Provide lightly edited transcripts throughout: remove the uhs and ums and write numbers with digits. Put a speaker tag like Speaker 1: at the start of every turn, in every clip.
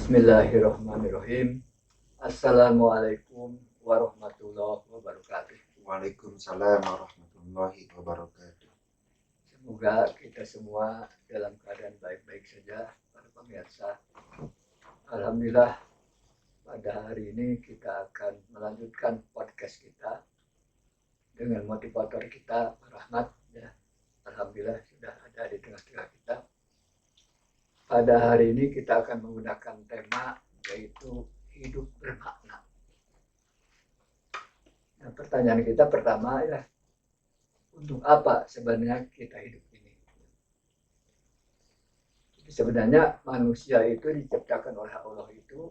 Speaker 1: Bismillahirrahmanirrahim. Assalamualaikum warahmatullahi wabarakatuh.
Speaker 2: Waalaikumsalam warahmatullahi wabarakatuh.
Speaker 1: Semoga kita semua dalam keadaan baik-baik saja, para pemirsa. Alhamdulillah, pada hari ini kita akan melanjutkan podcast kita dengan motivator kita, Pak Rahmat. Ya. Alhamdulillah sudah ada di tengah-tengah kita. Pada hari ini kita akan menggunakan tema yaitu hidup bermakna. Nah, pertanyaan kita pertama ya, untuk apa sebenarnya kita hidup ini? Jadi sebenarnya manusia itu diciptakan oleh Allah itu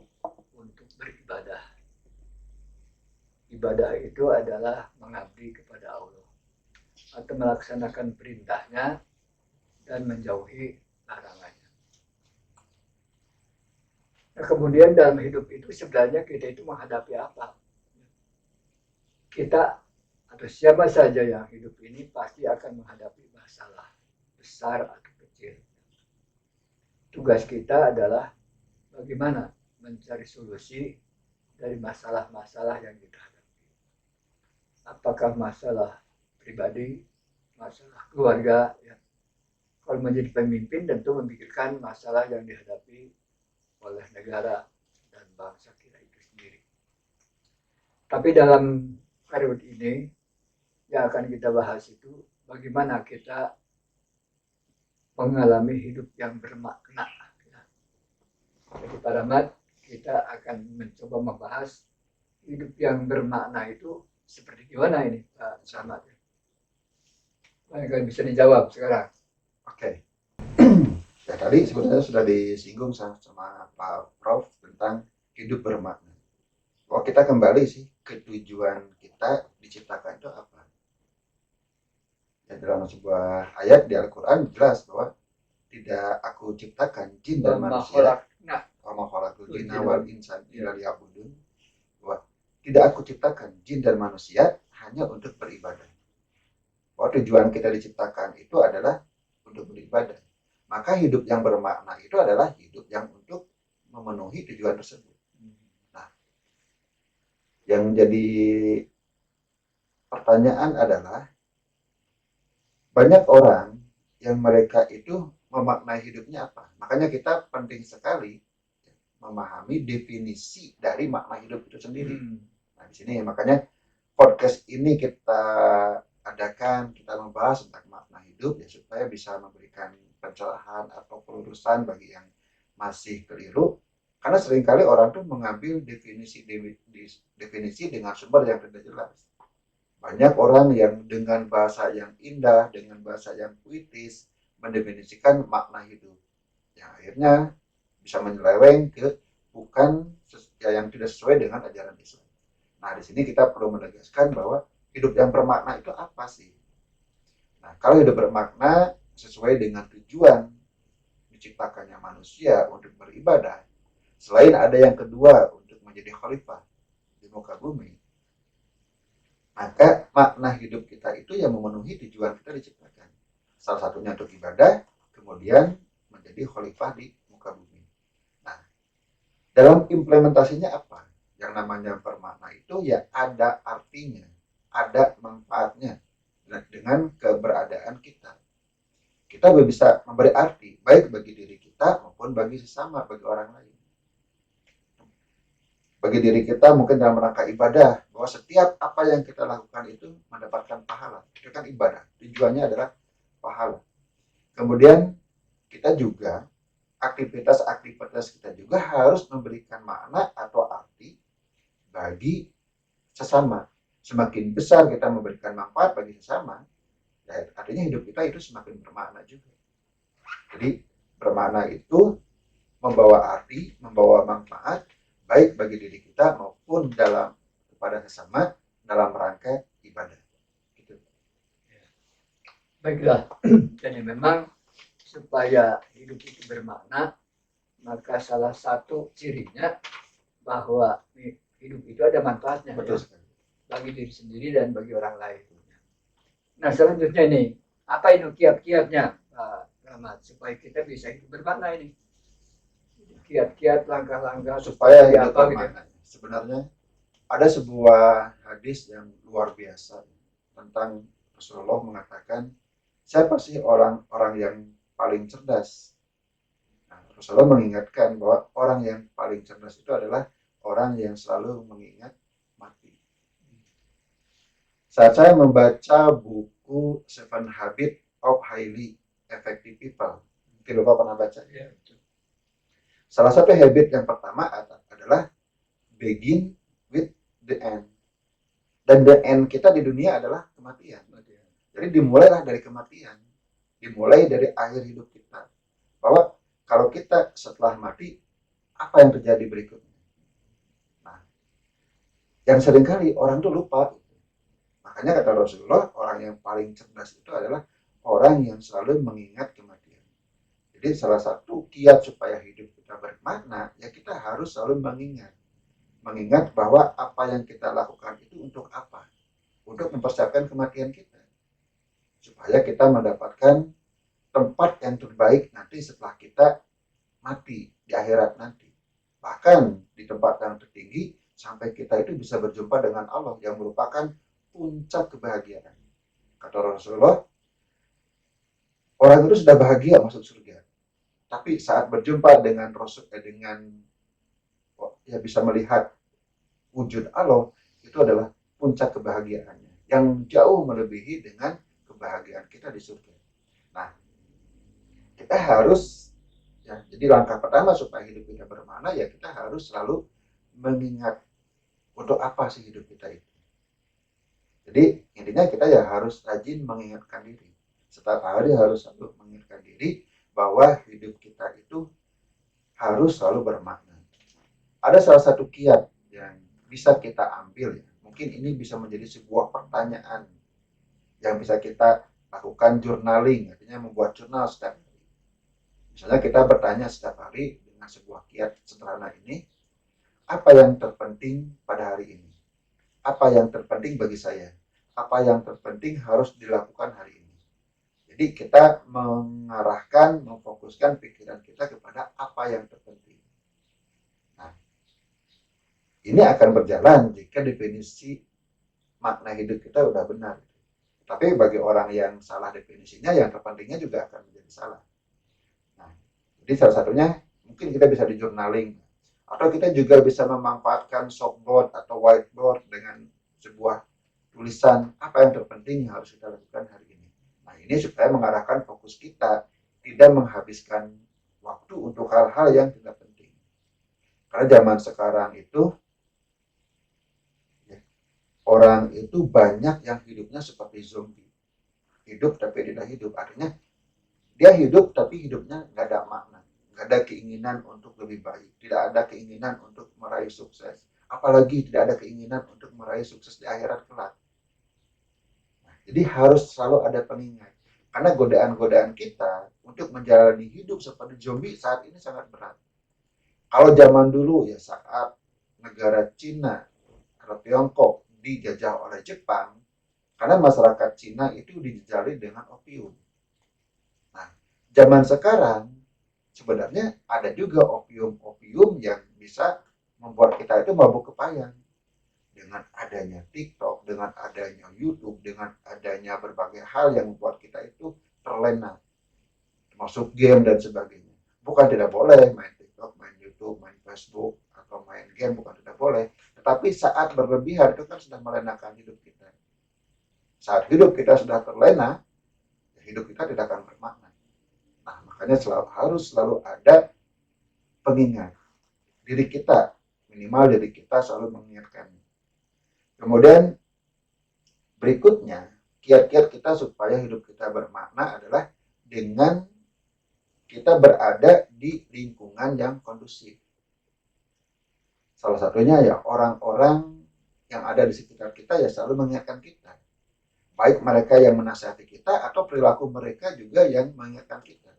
Speaker 1: untuk beribadah. Ibadah itu adalah mengabdi kepada Allah atau melaksanakan perintahnya dan menjauhi larangannya. Nah, kemudian dalam hidup itu sebenarnya kita itu menghadapi apa? Kita atau siapa saja yang hidup ini pasti akan menghadapi masalah besar atau kecil. Tugas kita adalah bagaimana mencari solusi dari masalah-masalah yang kita hadapi. Apakah masalah pribadi, masalah keluarga, ya. Kalau menjadi pemimpin tentu memikirkan masalah yang dihadapi oleh negara dan bangsa kita itu sendiri. Tapi dalam periode ini yang akan kita bahas itu bagaimana kita mengalami hidup yang bermakna. Jadi Pak Rahmat, kita akan mencoba membahas hidup yang bermakna itu seperti gimana ini Pak Rahmat? Kan bisa dijawab sekarang.
Speaker 2: Oke. Ya tadi sebenarnya sudah disinggung sama Pak Prof tentang hidup bermakna. Kalau kita kembali sih ke tujuan kita diciptakan itu apa? Ya dalam sebuah ayat di Al-Quran jelas bahwa tidak aku ciptakan jin dan manusia. Wa ma khalaqtul jinna wal insa illa liya'budun. Bahwa tidak aku ciptakan jin dan manusia hanya untuk beribadah. Bahwa tujuan kita diciptakan itu adalah untuk beribadah. Maka hidup yang bermakna itu adalah hidup yang untuk memenuhi tujuan tersebut. Nah, yang jadi pertanyaan adalah banyak orang yang mereka itu memaknai hidupnya apa. Makanya kita penting sekali memahami definisi dari makna hidup itu sendiri. Nah, di sini makanya podcast ini kita adakan, kita membahas tentang makna hidup ya supaya bisa memberikan pencerahan atau pelurusan bagi yang masih keliru, karena seringkali orang tuh mengambil definisi dengan sumber yang tidak jelas. Banyak orang yang dengan bahasa yang indah, dengan bahasa yang puitis mendefinisikan makna hidup, yang akhirnya bisa menyeleweng ke bukan yang tidak sesuai dengan ajaran Islam. Nah, di sini kita perlu menegaskan bahwa hidup yang bermakna itu apa sih? Nah, kalau hidup bermakna sesuai dengan tujuan diciptakannya manusia untuk beribadah, selain ada yang kedua untuk menjadi khalifah di muka bumi, maka makna hidup kita itu yang memenuhi tujuan kita diciptakan. Salah satunya untuk ibadah, kemudian menjadi khalifah di muka bumi. Nah, dalam implementasinya apa? Yang namanya bermakna itu ya ada artinya, ada manfaatnya dengan keberadaan kita. Kita bisa memberi arti baik bagi diri kita maupun bagi sesama, bagi orang lain. Bagi diri kita mungkin dalam rangka ibadah, bahwa setiap apa yang kita lakukan itu mendapatkan pahala. Itu kan ibadah, tujuannya adalah pahala. Kemudian kita juga aktivitas kita juga harus memberikan makna atau arti bagi sesama. Semakin besar kita memberikan manfaat bagi sesama, ya, artinya hidup kita itu semakin bermakna juga. Jadi bermakna itu membawa arti, membawa manfaat baik bagi diri kita maupun kepada sesama dalam rangka ibadah. Gitu.
Speaker 1: Baiklah, jadi memang supaya hidup itu bermakna, maka salah satu cirinya bahwa hidup itu ada manfaatnya.
Speaker 2: Betul sekali.
Speaker 1: Bagi diri sendiri dan bagi orang lain. Nah, selanjutnya ini, apa itu kiat-kiatnya Pak Rahmat supaya kita bisa hidup bermakna ini? kiat-kiat langkah-langkah
Speaker 2: supaya
Speaker 1: seperti
Speaker 2: hidup
Speaker 1: apa gitu.
Speaker 2: bermakna. Sebenarnya ada sebuah hadis yang luar biasa tentang Rasulullah mengatakan, siapa sih orang-orang yang paling cerdas? Nah, Rasulullah mengingatkan bahwa orang yang paling cerdas itu adalah orang yang selalu mengingat mati. Saat saya membaca buku Seven Habits of Highly Effective People, mungkin Bapak pernah baca.
Speaker 1: Ya,
Speaker 2: Salah satu habit yang pertama adalah begin with the end. Dan the end kita di dunia adalah kematian. Jadi dimulailah dari kematian. Dimulai dari akhir hidup kita. Bahwa kalau kita setelah mati, apa yang terjadi berikutnya? Nah, yang seringkali orang tuh lupa. Makanya kata Rasulullah, orang yang paling cerdas itu adalah orang yang selalu mengingat kematian. Jadi salah satu kiat supaya hidup kita bermakna, ya kita harus selalu mengingat. Mengingat bahwa apa yang kita lakukan itu untuk apa? Untuk mempersiapkan kematian kita. Supaya kita mendapatkan tempat yang terbaik nanti setelah kita mati di akhirat nanti. Bahkan di tempat yang tertinggi, sampai kita itu bisa berjumpa dengan Allah yang merupakan puncak kebahagiaan. Kata Rasulullah, orang itu sudah bahagia masuk surga. Tapi saat berjumpa dengan ya bisa melihat wujud Allah, itu adalah puncak kebahagiaannya yang jauh melebihi dengan kebahagiaan kita di surga. Nah, kita harus ya, jadi langkah pertama supaya hidup kita bermakna ya kita harus selalu mengingat untuk apa sih hidup kita itu. Jadi intinya kita ya harus rajin mengingatkan diri. Setiap hari harus selalu mengingatkan diri bahwa hidup kita itu harus selalu bermakna. Ada salah satu kiat yang bisa kita ambil ya. Mungkin ini bisa menjadi sebuah pertanyaan yang bisa kita lakukan journaling, artinya membuat jurnal setiap hari. Misalnya kita bertanya setiap hari dengan sebuah kiat sederhana ini, apa yang terpenting pada hari ini? Apa yang terpenting bagi saya? Apa yang terpenting harus dilakukan hari ini? Jadi kita mengarahkan, memfokuskan pikiran kita kepada apa yang terpenting. Nah, ini akan berjalan jika definisi makna hidup kita udah benar. Tapi bagi orang yang salah definisinya, yang terpentingnya juga akan menjadi salah. Nah, jadi salah satunya mungkin kita bisa di journaling. Atau kita juga bisa memanfaatkan chalkboard atau whiteboard dengan sebuah tulisan apa yang terpenting yang harus kita lakukan hari ini. Nah, ini supaya mengarahkan fokus kita tidak menghabiskan waktu untuk hal-hal yang tidak penting. Karena zaman sekarang itu orang itu banyak yang hidupnya seperti zombie. Hidup tapi tidak hidup. Artinya dia hidup tapi hidupnya nggak ada makna. Nggak ada keinginan untuk lebih baik. Tidak ada keinginan untuk meraih sukses. Apalagi tidak ada keinginan untuk meraih sukses di akhirat kelak. Nah, jadi harus selalu ada pengingat. Karena godaan-godaan kita untuk menjalani hidup seperti zombie saat ini sangat berat. Kalau zaman dulu ya saat negara Cina atau Tiongkok dijajah oleh Jepang, karena masyarakat Cina itu dijajali dengan opium. Nah, zaman sekarang sebenarnya ada juga opium-opium yang bisa membuat kita itu mabuk kepayang. Dengan adanya TikTok, dengan adanya YouTube, dengan adanya berbagai hal yang membuat kita itu terlena. Termasuk game dan sebagainya. Bukan tidak boleh main TikTok, main YouTube, main Facebook, atau main game, bukan tidak boleh. Tetapi saat berlebihan itu kan sudah melenakan hidup kita. Saat hidup kita sudah terlena, hidup kita tidak akan bermakna. Nah, makanya harus selalu ada pengingat. Diri kita, minimal diri kita selalu mengingatkan. Kemudian berikutnya, kiat-kiat kita supaya hidup kita bermakna adalah dengan kita berada di lingkungan yang kondusif. Salah satunya ya orang-orang yang ada di sekitar kita ya selalu mengingatkan kita. Baik mereka yang menasihati kita atau perilaku mereka juga yang mengingatkan kita.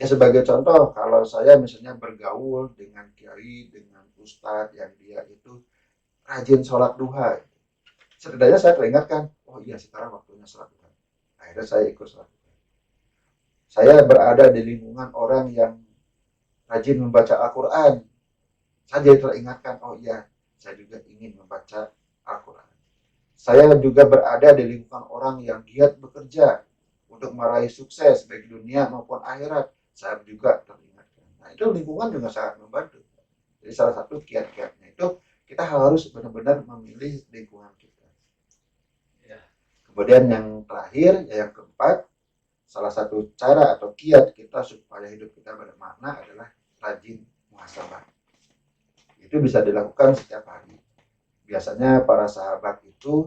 Speaker 2: Ya sebagai contoh, kalau saya misalnya bergaul dengan kiai, dengan ustadz yang dia itu rajin sholat duha, setidaknya saya teringatkan, oh iya sekarang waktunya sholat duha. Akhirnya saya ikut sholat duha. Saya berada di lingkungan orang yang rajin membaca Al-Quran, saya jadi teringatkan, oh iya, saya juga ingin membaca Al-Quran. Saya juga berada di lingkungan orang yang giat bekerja untuk meraih sukses baik dunia maupun akhirat. Saya juga teringatkan. Nah, itu lingkungan juga sangat membantu. Jadi salah satu kiat-kiatnya itu kita harus benar-benar memilih lingkungan kita.
Speaker 1: Ya.
Speaker 2: Kemudian yang terakhir, yang keempat, salah satu cara atau kiat kita supaya hidup kita bermakna adalah rajin muhasabah. Itu bisa dilakukan setiap hari. Biasanya para sahabat itu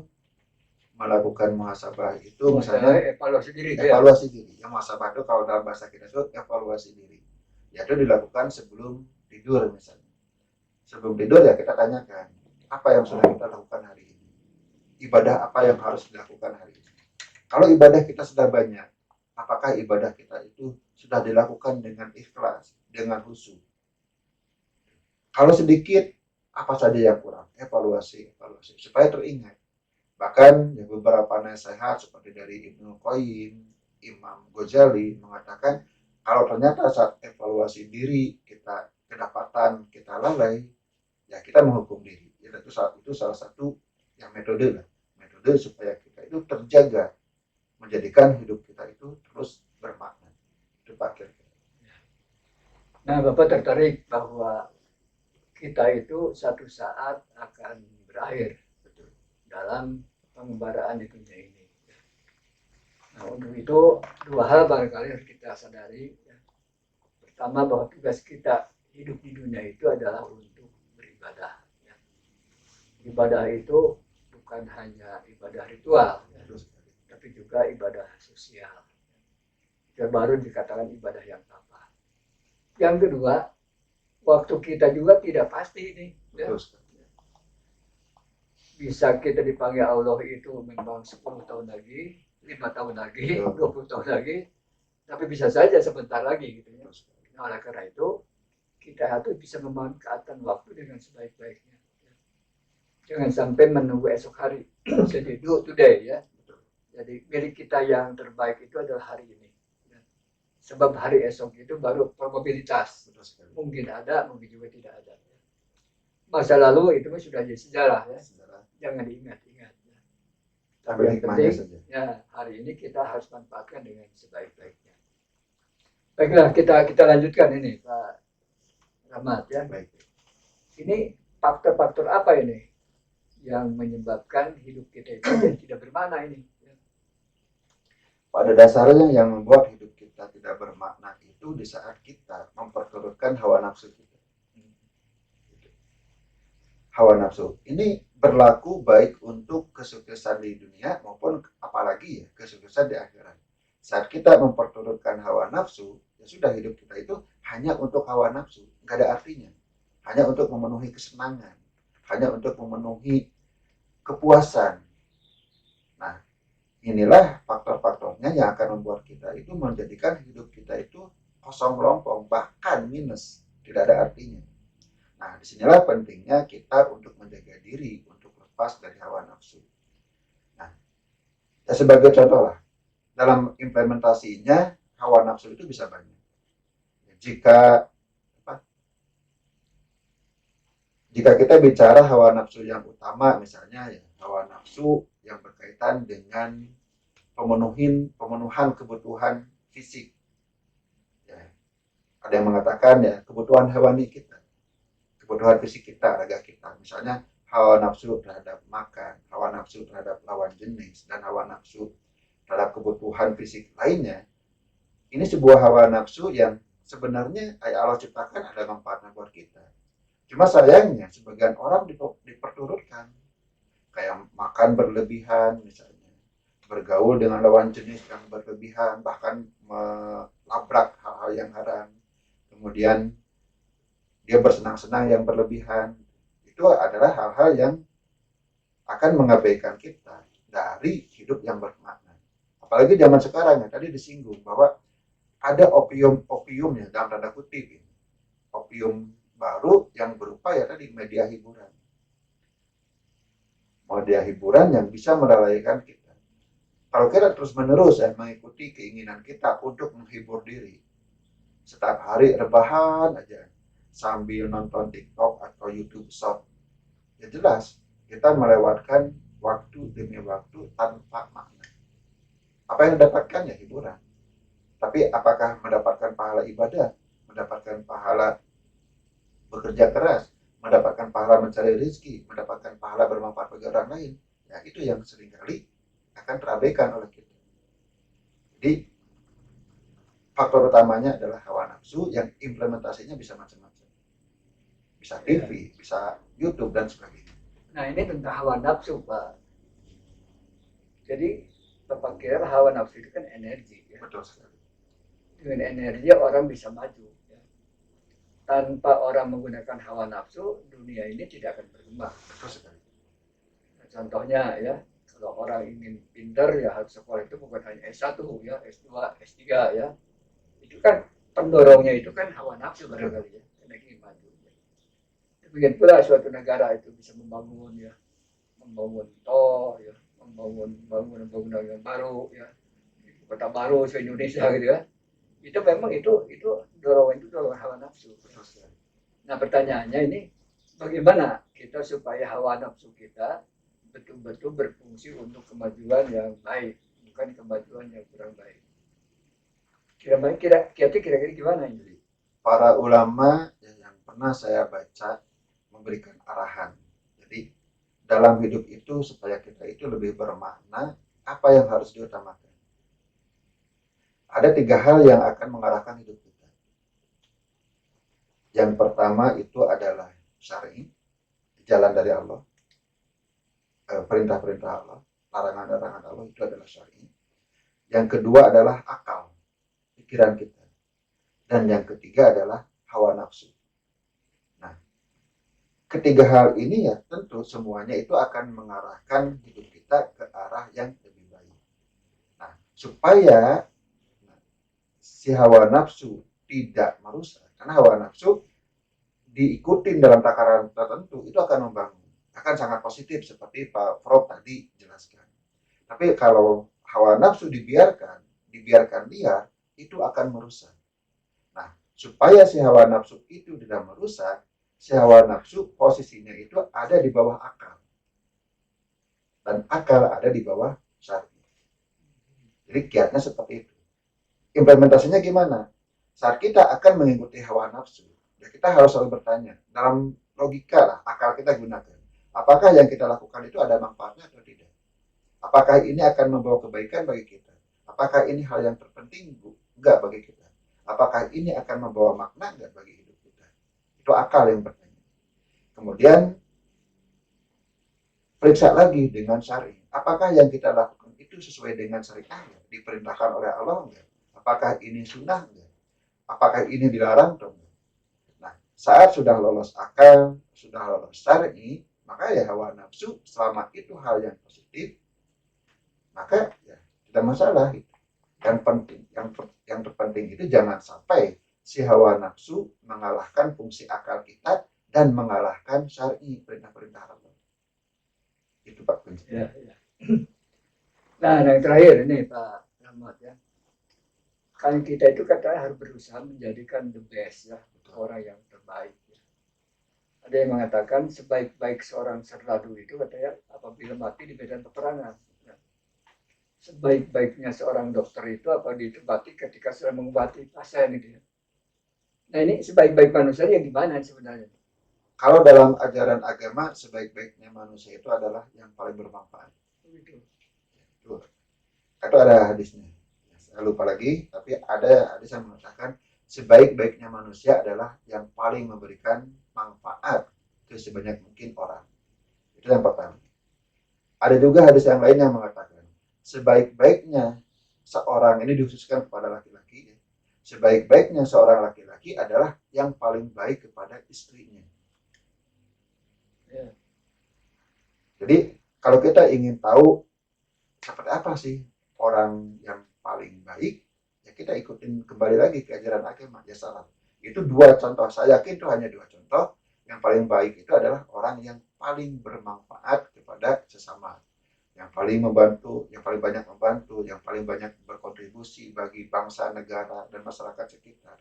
Speaker 2: melakukan muhasabah itu misalnya
Speaker 1: evaluasi diri.
Speaker 2: Evaluasi diri. Yang muhasabah itu kalau dalam bahasa kita itu evaluasi diri. Yaitu dilakukan sebelum tidur misalnya. Sebelum tidur ya kita tanyakan apa yang sudah kita lakukan hari ini. Ibadah apa yang harus dilakukan hari ini. Kalau ibadah kita sudah banyak, apakah ibadah kita itu sudah dilakukan dengan ikhlas, dengan khusyuk? Kalau sedikit, apa saja yang kurang? Evaluasi supaya teringat. Bahkan ya, beberapa nasihat seperti dari Ibnu Qayyim, Imam Ghazali mengatakan kalau ternyata saat evaluasi diri kita kedapatan kita lalai, ya kita menghukum diri. Ya, itu salah satu yang metode supaya kita itu terjaga, menjadikan hidup kita itu terus bermakna. Itu Pak kira-kira.
Speaker 1: Nah, Bapak tertarik bahwa kita itu satu saat akan berakhir dalam pengembaraan di dunia ini. Nah, untuk itu dua hal barangkali harus kita sadari. Pertama, bahwa tugas kita hidup di dunia itu adalah untuk beribadah. Ibadah itu bukan hanya ibadah ritual, tapi juga ibadah sosial. Yang baru dikatakan ibadah yang apa. Yang kedua, waktu kita juga tidak pasti ini. Bisa kita dipanggil Allah itu memang 10 tahun lagi, 5 tahun lagi, 20 tahun lagi, tapi bisa saja sebentar lagi gitu ya. Nah, oleh karena itu kita harus bisa memanfaatkan waktu dengan sebaik-baiknya. Jangan sampai menunggu esok hari. Jadi do today ya. Jadi milik kita yang terbaik itu adalah hari ini. Sebab hari esok itu baru probabilitas. Mungkin ada, mungkin juga tidak ada. Masa lalu itu sudah jadi sejarah ya. Jangan diingat-ingat. Tapi yang penting ya hari ini kita harus manfaatkan dengan sebaik-baiknya. Baiklah, kita lanjutkan ini Pak Rahmat ya.
Speaker 2: Baik.
Speaker 1: Ini faktor-faktor apa ini yang menyebabkan hidup kita itu tidak bermakna ini?
Speaker 2: Pada dasarnya yang membuat hidup kita tidak bermakna itu di saat kita memperturutkan hawa nafsu kita. Hawa nafsu ini berlaku baik untuk kesuksesan di dunia maupun apalagi ya kesuksesan di akhirat. Saat kita memperturutkan hawa nafsu, ya sudah hidup kita itu hanya untuk hawa nafsu, nggak ada artinya. Hanya untuk memenuhi kesenangan, hanya untuk memenuhi kepuasan. Nah, inilah faktor-faktornya yang akan membuat kita itu menjadikan hidup kita itu kosong melompong, bahkan minus, tidak ada artinya. Nah, disinilah pentingnya kita untuk menjaga diri, untuk lepas dari hawa nafsu. Nah, ya sebagai contoh lah, dalam implementasinya hawa nafsu itu bisa banyak. Jika kita bicara hawa nafsu yang utama, misalnya ya hawa nafsu yang berkaitan dengan pemenuhan kebutuhan fisik. Ya, ada yang mengatakan ya kebutuhan hewani kita. Kebutuhan fisik kita, raga kita. Misalnya hawa nafsu terhadap makan, hawa nafsu terhadap lawan jenis, dan hawa nafsu terhadap kebutuhan fisik lainnya. Ini sebuah hawa nafsu yang sebenarnya Allah ciptakan ada manfaatnya buat kita. Cuma sayangnya sebagian orang diperturutkan. Kayak makan berlebihan misalnya. Bergaul dengan lawan jenis yang berlebihan, bahkan melabrak hal-hal yang haram. Kemudian dia bersenang-senang yang berlebihan. Itu adalah hal-hal yang akan mengabaikan kita dari hidup yang bermakna. Apalagi zaman sekarang ya, tadi disinggung bahwa ada opiumnya dalam tanda kutip ini. Opium baru yang berupa ya tadi media hiburan. Media hiburan yang bisa melalaikan kita. Kalau kita terus-menerus ya mengikuti keinginan kita untuk menghibur diri, setiap hari rebahan aja sambil nonton TikTok atau YouTube Short, ya jelas kita melewatkan waktu demi waktu tanpa makna. Apa yang didapatkan ya hiburan. Tapi apakah mendapatkan pahala ibadah, mendapatkan pahala bekerja keras, mendapatkan pahala mencari rezeki, mendapatkan pahala bermanfaat bagi orang lain, ya itu yang seringkali akan terabaikan oleh kita. Jadi faktor utamanya adalah hawa nafsu yang implementasinya bisa macam-macam. Bisa TV, bisa YouTube dan sebagainya.
Speaker 1: Nah ini tentang hawa nafsu Pak. Jadi Bapak kira hawa nafsu itu kan energi ya.
Speaker 2: Betul sekali.
Speaker 1: Dengan energi orang bisa maju. Ya. Tanpa orang menggunakan hawa nafsu, dunia ini tidak akan berkembang.
Speaker 2: Betul sekali.
Speaker 1: Nah, contohnya ya, kalau orang ingin pintar ya harus sekolah itu bukan hanya S1 ya, S2, S3 ya. Itu kan pendorongnya itu kan hawa nafsu barangkali ya, karena ingin maju. Ya. Demikian pula suatu negara itu bisa membangun ya, membangun tol ya, membangun bangunan yang baru ya, kota baru se Indonesia gitu ya. Itu memang itu dorongan hawa nafsu. Nah pertanyaannya ini bagaimana kita supaya hawa nafsu kita betul-betul berfungsi untuk kemajuan yang baik, bukan kemajuan yang kurang baik. Kira-kira gimana ini?
Speaker 2: Para ulama yang pernah saya baca memberikan arahan. Jadi dalam hidup itu supaya kita itu lebih bermakna, apa yang harus diutamakan? Ada 3 hal yang akan mengarahkan hidup kita. Yang pertama itu adalah syar'i, jalan dari Allah, perintah-perintah Allah, larangan-larangan Allah itu adalah syar'i. Yang kedua adalah akal, pikiran kita. Dan yang ketiga adalah hawa nafsu. Nah, ketiga hal ini ya tentu semuanya itu akan mengarahkan hidup kita ke arah yang lebih baik. Nah, supaya si hawa nafsu tidak merusak, karena hawa nafsu diikutin dalam takaran tertentu itu akan membangun, akan sangat positif seperti Pak Prof tadi jelaskan. Tapi kalau hawa nafsu dibiarkan liar, itu akan merusak. Nah, supaya si hawa nafsu itu tidak merusak, si hawa nafsu posisinya itu ada di bawah akal. Dan akal ada di bawah syar'i. Jadi kiatnya seperti itu. Implementasinya gimana? Saat kita akan mengikuti hawa nafsu, ya kita harus selalu bertanya, dalam logika lah, akal kita gunakan. Apakah yang kita lakukan itu ada manfaatnya atau tidak? Apakah ini akan membawa kebaikan bagi kita? Apakah ini hal yang terpenting? Enggak bagi kita. Apakah ini akan membawa makna enggak bagi hidup kita? Itu akal yang bertanya. Kemudian periksa lagi dengan syar'i. Apakah yang kita lakukan itu sesuai dengan syariat? Diperintahkan oleh Allah enggak? Apakah ini sunnah enggak? Apakah ini dilarang atau enggak? Nah, saat sudah lolos akal, sudah lolos syar'i, maka ya hawa nafsu selama itu hal yang positif, maka ya tidak masalah. Yang penting, yang terpenting itu jangan sampai si hawa nafsu mengalahkan fungsi akal kita dan mengalahkan syar'i, perintah-perintah Allah. Itu Pak kunci.
Speaker 1: Ya, ya. Nah, yang terakhir ini Pak Rahmat ya. Kan kita itu katanya harus berusaha menjadikan the best ya, orang yang terbaik. Ya. Ada yang mengatakan sebaik-baik seorang serdadu itu katanya apabila mati di medan peperangan. Ya. Sebaik-baiknya seorang dokter itu apa ditempati ketika sedang mengobati pasien gitu ya. Nah ini sebaik-baik manusia yang gimana sebenarnya?
Speaker 2: Kalau dalam ajaran agama sebaik-baiknya manusia itu adalah yang paling bermanfaat. Itu ada hadisnya. Saya lupa lagi, tapi ada hadis yang mengatakan sebaik-baiknya manusia adalah yang paling memberikan manfaat ke sebanyak mungkin orang. Itu yang pertama. Ada juga hadis yang lain yang mengatakan sebaik-baiknya seorang, ini dikhususkan kepada laki-laki ya, sebaik-baiknya seorang laki-laki adalah yang paling baik kepada istrinya.
Speaker 1: Ya.
Speaker 2: Jadi kalau kita ingin tahu seperti apa sih orang yang paling baik, ya kita ikutin kembali lagi ke ajaran agama, ya salah. Itu 2 contoh, saya yakin itu hanya 2 contoh. Yang paling baik itu adalah orang yang paling bermanfaat kepada sesama, yang paling membantu, yang paling banyak membantu, yang paling banyak berkontribusi bagi bangsa, negara, dan masyarakat sekitar.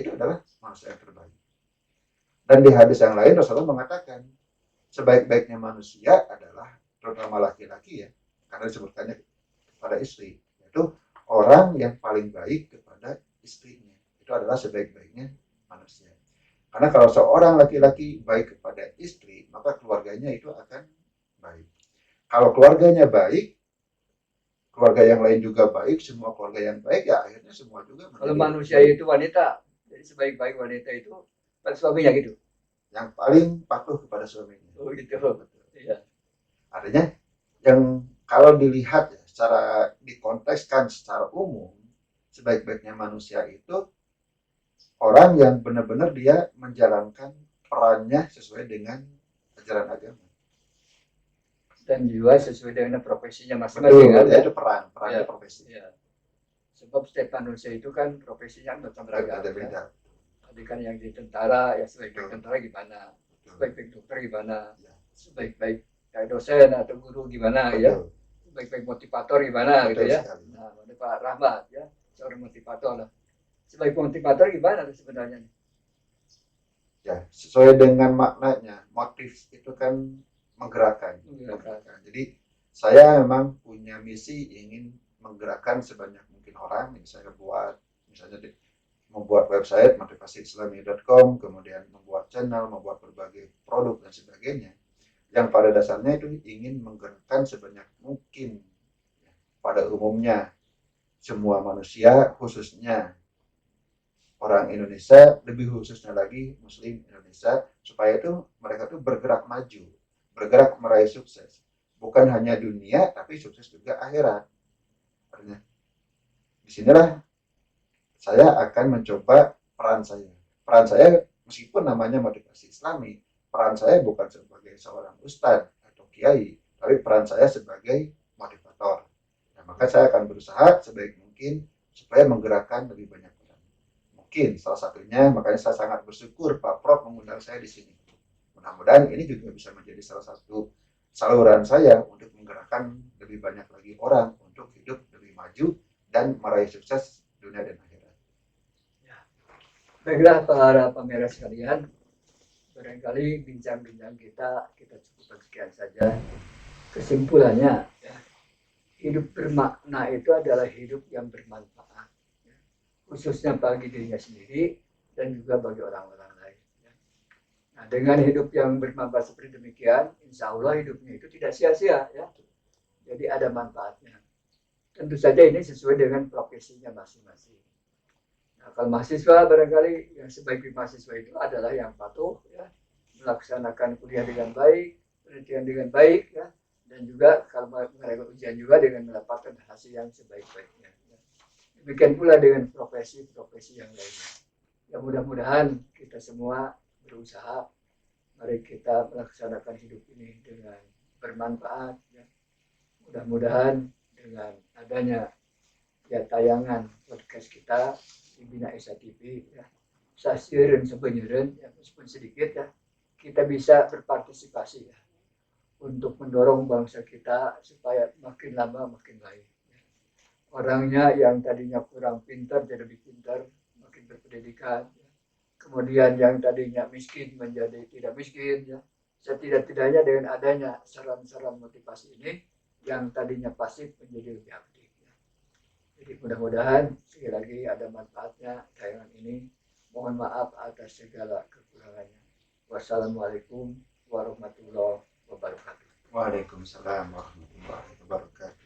Speaker 2: itu adalah manusia yang terbaik. Dan di hadis yang lain Rasulullah mengatakan sebaik-baiknya manusia adalah terutama laki-laki ya, karena disebutkannya kepada istri, yaitu orang yang paling baik kepada istrinya. Itu adalah sebaik-baiknya manusia. Karena kalau seorang laki-laki baik kepada istri, maka keluarganya itu akan baik. Kalau keluarganya baik, keluarga yang lain juga baik, semua keluarga yang baik, ya akhirnya semua juga menjadi
Speaker 1: Kalau manusia
Speaker 2: baik.
Speaker 1: itu wanita, jadi sebaik-baik wanita itu suaminya gitu.
Speaker 2: Yang paling patuh kepada suaminya.
Speaker 1: Oh gitu. Iya.
Speaker 2: Artinya yang kalau dilihat ya, secara dikontekskan secara umum, sebaik-baiknya manusia itu orang yang benar-benar dia menjalankan perannya sesuai dengan ajaran agama.
Speaker 1: Dan juga sesuai dengan profesinya masing-masing.
Speaker 2: Betul, itu perannya
Speaker 1: Ya,
Speaker 2: profesi.
Speaker 1: ya. Sebab setiap manusia itu kan profesinya macam beragam.
Speaker 2: Ada beda.
Speaker 1: Tadi kan yang di tentara, ya sebaik-baik
Speaker 2: Betul.
Speaker 1: tentara gimana, sebaik-baik dokter gimana,
Speaker 2: Ya.
Speaker 1: sebaik-baik kayak dosen atau guru gimana,
Speaker 2: Betul.
Speaker 1: ya, sebaik-baik motivator gimana,
Speaker 2: Betul
Speaker 1: gitu ya.
Speaker 2: sekali.
Speaker 1: Nah, Pak Rahmat ya, seorang motivator lah. Sebaik motivator gimana sebenarnya?
Speaker 2: Ya, sesuai dengan maknanya, motif itu kan menggerakkan. Jadi saya memang punya misi ingin menggerakkan sebanyak mungkin orang. Yang saya buat, misalnya membuat website motivasiislami.com, kemudian membuat channel, membuat berbagai produk dan sebagainya. Yang pada dasarnya itu ingin menggerakkan sebanyak mungkin pada umumnya semua manusia, khususnya orang Indonesia, lebih khususnya lagi Muslim Indonesia, supaya itu mereka tuh bergerak maju, bergerak meraih sukses, bukan hanya dunia tapi sukses juga akhirat. Artinya disinilah saya akan mencoba peran saya. Peran saya meskipun namanya motivasi Islami, peran saya bukan sebagai seorang ustadz atau kiai, tapi peran saya sebagai motivator. Nah, maka saya akan berusaha sebaik mungkin supaya menggerakkan lebih banyak orang. Mungkin salah satunya, makanya saya sangat bersyukur Pak Prof mengundang saya di sini. Mudah-mudahan ini juga bisa menjadi salah satu saluran saya untuk menggerakkan lebih banyak lagi orang untuk hidup lebih maju dan meraih sukses dunia dan akhirat.
Speaker 1: Baiklah para pemirsa sekalian, barangkali bincang-bincang kita cukupkan sekian saja. Kesimpulannya, ya, hidup bermakna itu adalah hidup yang bermanfaat, ya, khususnya bagi dirinya sendiri dan juga bagi orang-orang lain. Ya. Nah, dengan hidup yang bermanfaat seperti demikian, insya Allah hidupnya itu tidak sia-sia, ya. Jadi ada manfaatnya. Tentu saja ini sesuai dengan profesinya masing-masing. Nah, kalau mahasiswa barangkali yang sebaik mahasiswa itu adalah yang patuh, ya, melaksanakan kuliah dengan baik, penelitian dengan baik, ya, dan juga kalau mereka ujian juga dengan mendapatkan hasil yang sebaik-baiknya. Ya. Demikian pula dengan profesi-profesi yang lainnya. Ya, mudah-mudahan kita semua berusaha, mari kita melaksanakan hidup ini dengan bermanfaat. Ya. Mudah-mudahan dengan adanya ya tayangan podcast kita di Bina Esa TV, ya, sasirin sebenarnya ya, meskipun sedikit, ya, kita bisa berpartisipasi, ya, untuk mendorong bangsa kita supaya makin lama makin baik. Ya. Orangnya yang tadinya kurang pintar jadi lebih pintar, makin berpendidikan. Ya. Kemudian yang tadinya miskin menjadi tidak miskin. Ya. Setidak-tidaknya dengan adanya saran-saran motivasi ini, yang tadinya pasif menjadi lebih aktif. Ya. Jadi mudah-mudahan sekali lagi ada manfaatnya tayangan ini. Mohon maaf atas segala kekurangannya. Wassalamualaikum warahmatullahi wabarakatuh.
Speaker 2: Waalaikumsalam warahmatullahi wabarakatuh.